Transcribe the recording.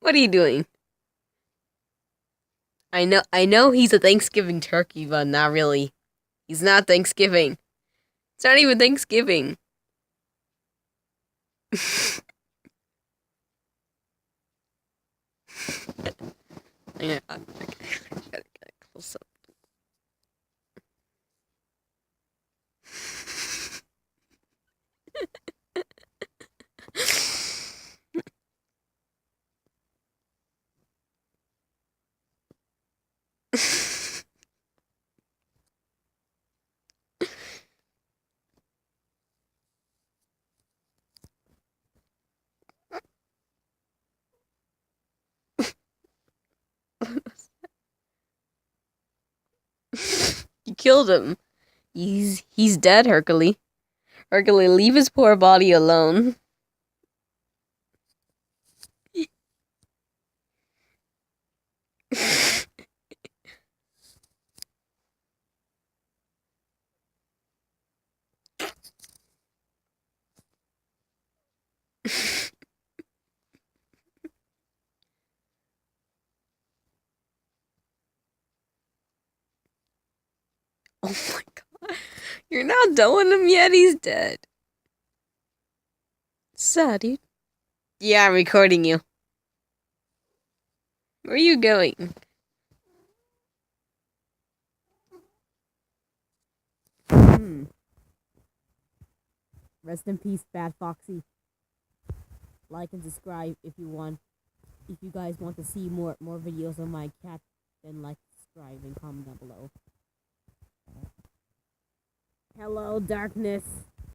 What are you doing? I know he's a Thanksgiving turkey, but not really. He's not Thanksgiving. It's not even Thanksgiving. I gotta get close up. You killed him. He's dead, Hercule. Hercule, leave his poor body alone. Oh my god. You're not done with him yet? He's dead. Sad, dude. Yeah, I'm recording you. Where are you going? Rest in peace, Bad Foxy. Like and subscribe if you want. If you guys want to see more videos of my cat, then like, subscribe, and comment down below. Hello, darkness.